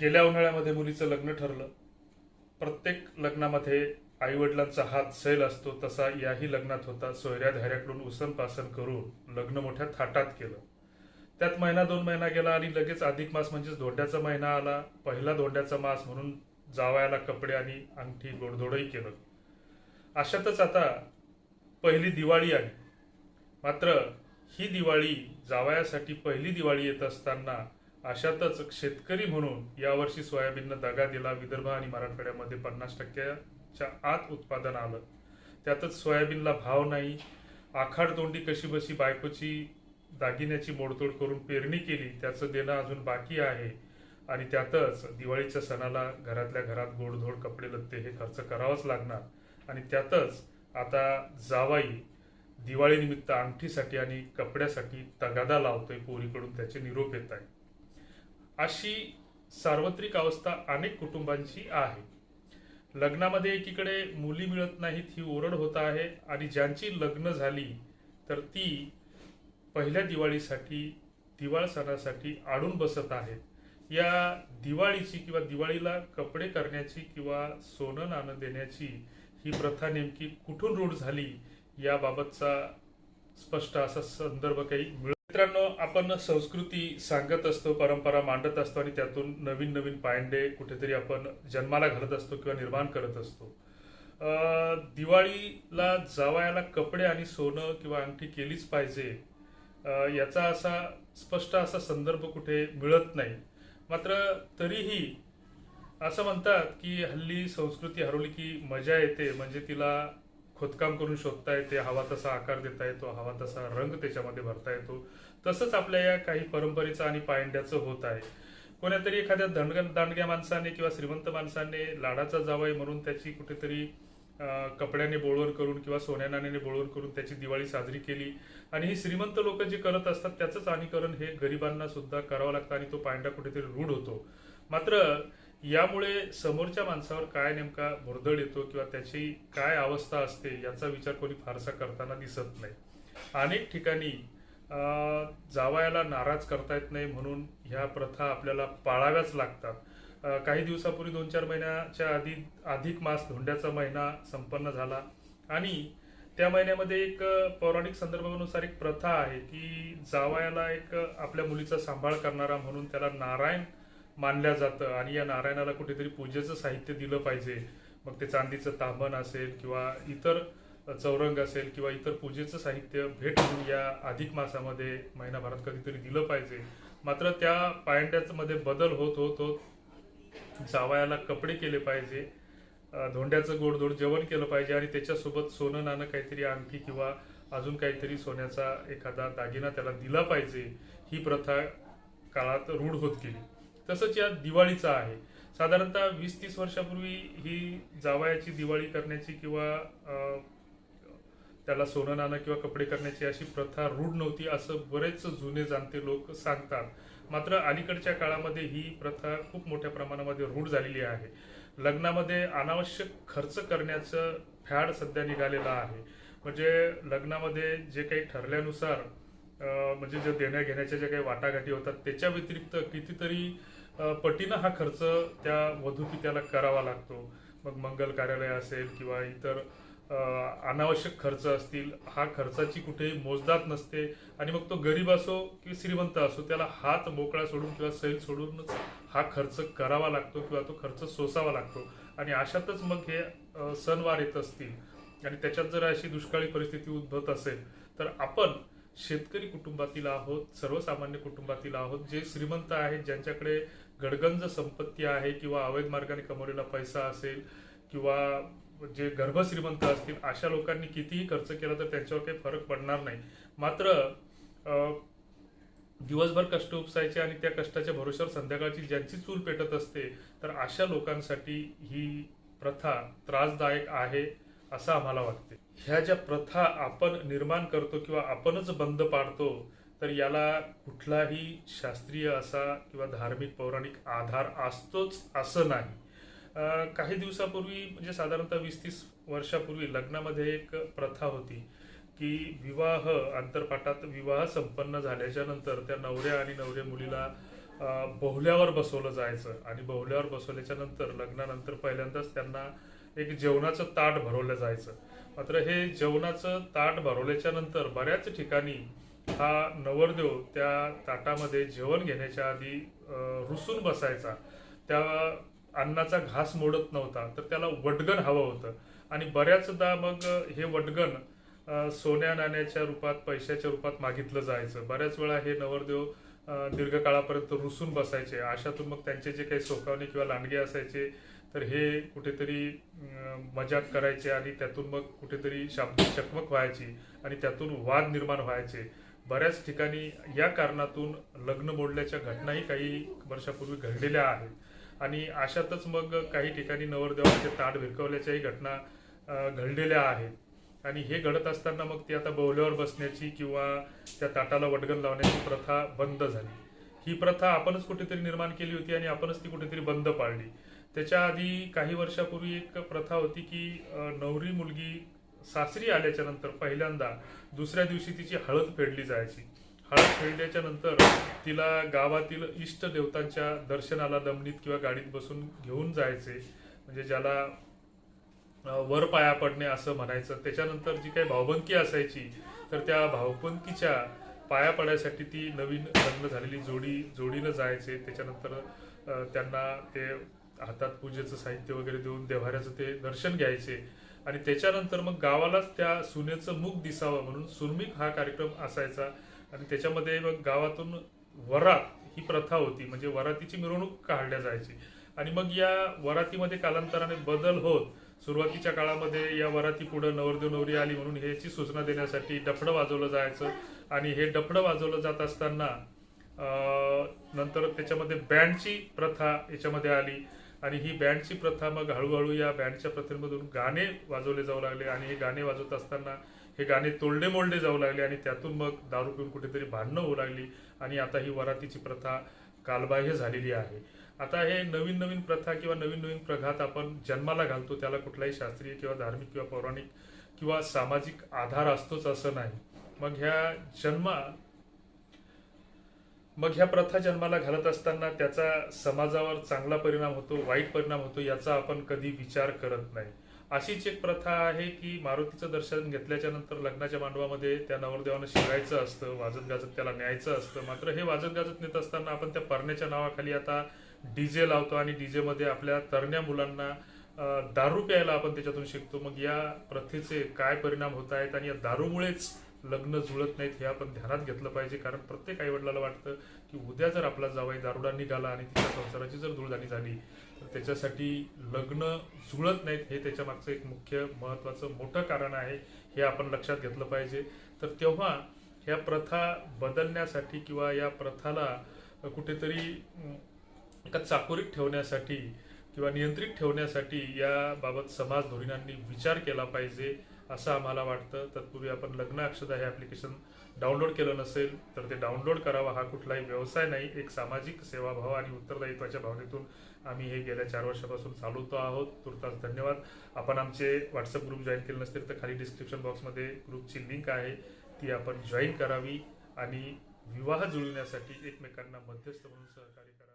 गेल्या उन्हाळ्यामध्ये मुलीचं लग्न ठरलं. प्रत्येक लग्नामध्ये आईवडिलांचा हात सैल असतो, तसा याही लग्नात होता. सोयऱ्या धाऱ्याकडून उसन पासन करून लग्न मोठ्या थाटात केलं. त्यात महिना दोन महिना गेला आणि लगेच अधिक मास म्हणजेच धोंड्याचा महिना आला. पहिला धोंड्याचा मास म्हणून जावयाला कपडे आणि अंगठी गोडधोडही केलं. अशातच आता पहिली दिवाळी आली. मात्र ही दिवाळी जावयासाठी पहिली दिवाळी येत असताना अशातच शेतकरी म्हणून यावर्षी सोयाबीननं दगा दिला. विदर्भ आणि मराठवाड्यामध्ये 50%च्या आत उत्पादन आलं. त्यातच सोयाबीनला भाव नाही. आखाड तोंडी कशीबशी बायकोची दागिन्याची मोडतोड करून पेरणी केली, त्याचं देणं अजून बाकी आहे. आणि त्यातच दिवाळीच्या सणाला घरातल्या घरात गोडधोड कपडे लत्ते हे खर्च करावंच लागणार. आणि त्यातच आता जावाई दिवाळीनिमित्त अंगठीसाठी आणि कपड्यासाठी तगादा लावतोय, पोरीकडून त्याचे निरोप येत आहे. अशी सार्वत्रिक अवस्था अनेक कुटुंबांची आहे. लग्नामध्ये एकीकडे मुली मिळत नाहीत ही ओरड होत आहे, आणि ज्यांची लग्न झाली तर ती पहिल्या दिवाळीसाठी दिवाळ सणासाठी आडून बसत आहेत. या दिवाळीची किंवा दिवाळीला कपडे करण्याची किंवा सोनं नाणं देण्याची ही प्रथा नेमकी कुठून रूढ झाली याबाबतचा स्पष्ट असा संदर्भ काही मित्रांनो, आपण संस्कृती सांगत असतो, परंपरा मांडत असतो आणि त्यातून नवीन नवीन पायंडे कुठेतरी आपण जन्माला घालत असतो किंवा निर्माण करत असतो. दिवाळीला जावयाला कपडे आणि सोनं किंवा अंगठी केलीच पाहिजे याचा असा स्पष्ट असा संदर्भ कुठे मिळत नाही. मात्र तरीही असं म्हणतात की हल्ली संस्कृती हरवली की मजा येते, म्हणजे तिला खोदकाम करून शोधता येते, हवा तसा आकार देता येतो, हवा तसा रंग त्याच्यामध्ये भरता येतो. तसंच आपल्या या काही परंपरेचं आणि पायंड्याचं होत आहे. कोणातरी एखाद्या दांडग्या माणसाने किंवा श्रीमंत माणसाने लाडाचा जावई म्हणून त्याची कुठेतरी कपड्याने बोळवण करून किंवा सोन्या नाण्याने बोळवण करून त्याची दिवाळी साजरी केली. आणि ही श्रीमंत लोक जे करत असतात त्याचंच अनुकरण हे गरिबांना सुद्धा करावं लागतं आणि तो पायंडा कुठेतरी रूढ होतो. मात्र यामुळे समोरच्या माणसावर काय नेमका भुरदळ येतो किंवा त्याची काय अवस्था असते याचा विचार कोणी फारसा करताना दिसत नाही. अनेक ठिकाणी जावयाला नाराज करता येत नाही म्हणून ह्या प्रथा आपल्याला पाळाव्याच लागतात. काही दिवसापूर्वी 2-4 महिन्याच्या आधी अधिक मास धोंड्याचा महिना संपन्न झाला आणि त्या महिन्यामध्ये एक पौराणिक संदर्भानुसार एक प्रथा आहे की जावयाला एक आपल्या मुलीचा सांभाळ करणारा म्हणून त्याला नारायण मानल्या जातं आणि या नारायणाला कुठेतरी पूजेचं साहित्य दिलं पाहिजे. मग ते चांदीचं तांबण असेल किंवा इतर चौरंग असेल किंवा इतर पूजेचं साहित्य भेट म्हणून या अधिक मासामध्ये महिनाभरात कधीतरी दिलं पाहिजे. मात्र त्या पायंड्यामध्ये बदल होत होत जावयाला कपडे केले पाहिजे, धोंड्याचं गोडधोड जेवण केलं पाहिजे आणि त्याच्यासोबत सोनं नाणं काहीतरी अंगठी किंवा अजून काहीतरी सोन्याचा एखादा दागिना त्याला दिला पाहिजे. ही प्रथा काळात रूढ होत गेली. तसंच या दिवाळीचं आहे. साधारणतः 20-30 वर्षापूर्वी ही जावयाची दिवाळी करण्याची किंवा त्याला सोनं नाणं किंवा कपडे करण्याची अशी प्रथा रूढ नव्हती असं बरेच जुने जाणते लोक सांगतात. मात्र अलीकडच्या काळामध्ये ही प्रथा खूप मोठ्या प्रमाणामध्ये रूढ झालेली आहे. लग्नामध्ये अनावश्यक खर्च करण्याचं फॅड सध्या निघालेलं आहे. म्हणजे लग्नामध्ये जे काही ठरल्यानुसार म्हणजे जे देण्या घेण्याच्या ज्या काही वाटाघाटी होतात त्याच्या व्यतिरिक्त कितीतरी पटीनं हा खर्च त्या वधूपित्याला करावा लागतो. मग मंगल कार्यालय असेल किंवा इतर अनावश्यक खर्च असतील, हा खर्चाची कुठेही मोजदाद नसते. आणि मग तो गरीब असो किंवा श्रीमंत असो त्याला हात मोकळा सोडून किंवा सैल सोडूनच हा खर्च करावा लागतो किंवा तो खर्च सोसावा लागतो. आणि अशातच मग हे सणवार येत असतील आणि त्याच्यात जर अशी दुष्काळी परिस्थिती उद्भवत असेल तर आपण शेतकरी कुटुंबातील आहोत, सर्वसामान्य कुटुंबातील आहोत, जे श्रीमंत आहेत, ज्यांच्याकडे गडगंज संपत्ती आहे किंवा अवैध मार्गाने कमवलेला पैसा असेल किंवा जे गर्भश्रीमंत असतील, अशा लोकांनी कितीही खर्च केला तर त्यांच्यावर काही फरक पडणार नाही. मात्र दिवसभर कष्ट उपसायचे आणि त्या कष्टाच्या भरोश्यावर संध्याकाळची ज्यांची चूल पेटत असते तर अशा लोकांसाठी ही प्रथा त्रासदायक आहे असं आम्हाला वाटते. ह्या ज्या प्रथा आपण निर्माण करतो किंवा आपणच बंद पाडतो तर याला कुठलाही शास्त्रीय असा किंवा धार्मिक पौराणिक आधार असतोच असं नाही. काही दिवसापूर्वी म्हणजे साधारणतः 20-30 वर्षापूर्वी लग्नामध्ये एक प्रथा होती की विवाह अंतरपाठात विवाह संपन्न झाल्याच्या नंतर त्या नवऱ्या आणि नवरे मुलीला बहुल्यावर बसवलं जायचं आणि बहुल्यावर बसवल्याच्या नंतर लग्नानंतर पहिल्यांदाच त्यांना एक जेवणाचं ताट भरवलं जायचं. मात्र हे जेवणाचं ताट भरवल्याच्या नंतर बऱ्याच ठिकाणी हा नवरदेव त्या ताटामध्ये जेवण घेण्याच्या आधी रुसून बसायचा. त्या अन्नाचा घास मोडत नव्हता, तर त्याला वडगण हवं होतं. आणि बऱ्याचदा मग हे वडगण सोन्या नाण्याच्या रूपात, पैशाच्या रूपात मागितलं जायचं. बऱ्याच वेळा हे नवरदेव दीर्घकाळापर्यंत रुसून बसायचे. अशातून मग त्यांचे जे काही सोकावणे किंवा लांडगे असायचे तर हे कुठेतरी मजाक करायचे आणि त्यातून मग कुठेतरी शाब्दिक चकमक व्हायची आणि त्यातून वाद निर्माण व्हायचे. बऱ्याच ठिकाणी या कारणातून लग्न मोडल्याच्या घटनाही काही वर्षापूर्वी घडलेल्या आहेत आणि अशातच मग काही ठिकाणी नवरदेवाचे ताट भिरकवल्याच्याही घटना घडलेल्या आहेत. आणि हे घडत असताना मग ती आता बहुल्यावर बसण्याची किंवा त्या ताटाला वडगण लावण्याची प्रथा बंद झाली. ही प्रथा आपणच कुठेतरी निर्माण केली होती आणि आपणच ती कुठेतरी बंद पाडली. त्याच्या आधी काही वर्षापूर्वी एक प्रथा होती की नवरी मुलगी सासरी आल्याच्या नंतर पहिल्यांदा दुसऱ्या दिवशी तिची हळद फेडली जायची. हळद फेडल्याच्या नंतर तिला गावातील इष्ट देवतांच्या दर्शनाला दमनीत किंवा गाडीत बसून घेऊन जायचे, म्हणजे ज्याला वर पाया पडणे असं म्हणायचं. त्याच्यानंतर जी काही भावबंदकी असायची तर त्या भावबंदकीच्या पाया पडायसाठी ती नवीन लग्न झालेली जोडीनं जायचे. त्याच्यानंतर त्यांना ते हातात पूजेचं साहित्य वगैरे देऊन देव्हाऱ्याचं ते दर्शन घ्यायचे आणि त्याच्यानंतर मग गावालाच त्या सुनेचं मुख दिसावं म्हणून सुरमिक हा कार्यक्रम असायचा. आणि त्याच्यामध्ये मग गावातून वरात ही प्रथा होती, म्हणजे वरातीची मिरवणूक काढल्या जायची. आणि मग या वरातीमध्ये कालांतराने बदल होत सुरुवातीच्या काळामध्ये या वराती पुढे नवरदेव नवरी आली म्हणून ह्याची सूचना देण्यासाठी डफडं वाजवलं जायचं. आणि हे डफडं वाजवलं जात असताना नंतर त्याच्यामध्ये बँडची प्रथा याच्यामध्ये आली आणि ही बँडची प्रथा मग हळूहळू या बँडच्या प्रथेमधून गाणे वाजवले जाऊ लागले आणि हे गाणे वाजवत असताना हे गाणे तोडले मोडले जाऊ लागले आणि त्यातून मग दारू पिऊन कुठेतरी भांडणं होऊ लागली आणि आता ही वरातीची प्रथा कालबाह्य झालेली आहे. आता हे नवीन नवीन प्रथा किंवा नवीन नवीन प्रघात आपण जन्माला घालतो, त्याला कुठलाही शास्त्रीय किंवा धार्मिक किंवा पौराणिक किंवा सामाजिक आधार असतोच असं नाही. मग ह्या प्रथा जन्माला घालत असताना त्याचा समाजावर चांगला परिणाम होतो, वाईट परिणाम होतो याचा आपण कधी विचार करत नाही. अशीच एक प्रथा आहे की मारुतीचं दर्शन घेतल्याच्या नंतर लग्नाच्या मांडवामध्ये त्या नवरदेवानं शिरायचं असतं, वाजत गाजत त्याला न्यायचं असतं. मात्र हे वाजत गाजत नेत असताना आपण त्या परण्याच्या नावाखाली आता डीजे लावतो आणि डीजे मध्ये आपल्या तरण्या मुलांना दारू प्यायला आपण त्याच्यातून शिकतो. मग या प्रथेचे काय परिणाम होत आहेत आणि या दारूमुळेच लग्न जुळत नाहीत हे आपण ध्यानात घेतलं पाहिजे. कारण प्रत्येक आईवडिलाला वाटतं की उद्या जर आपला जावई दारुडा निघाला आणि तिच्या संसाराची जर धूळधाणी झाली तर त्याच्यासाठी लग्न जुळत नाहीत, हे त्याच्या मागचं एक मुख्य महत्वाचं मोठं कारण आहे. हे आपण लक्षात घेतलं पाहिजे. तर तेव्हा ह्या प्रथा बदलण्यासाठी किंवा या प्रथाला कुठेतरी एका चाकोरीत ठेवण्यासाठी किंवा नियंत्रित ठेवण्यासाठी याबाबत समाज धोरणांनी विचार केला पाहिजे असं आम्हाला वाटतं. तत्पूर्वी आपण लग्न अक्षता हे ॲप्लिकेशन डाउनलोड केलं नसेल तर ते डाउनलोड करावं. हा कुठलाही व्यवसाय नाही, एक सामाजिक सेवाभाव आणि उत्तरदायित्वाच्या भावनेतून आम्ही हे गेल्या 4 वर्षापासून चालवतो आहोत. तुर्तास धन्यवाद. आपण आमचे व्हॉट्सअप ग्रुप जॉईन केले नसतील तर खाली डिस्क्रिप्शन बॉक्समध्ये ग्रुपची लिंक आहे, ती आपण जॉईन करावी आणि विवाह जुळविण्यासाठी एकमेकांना मध्यस्थ म्हणून सहकार्य करावे.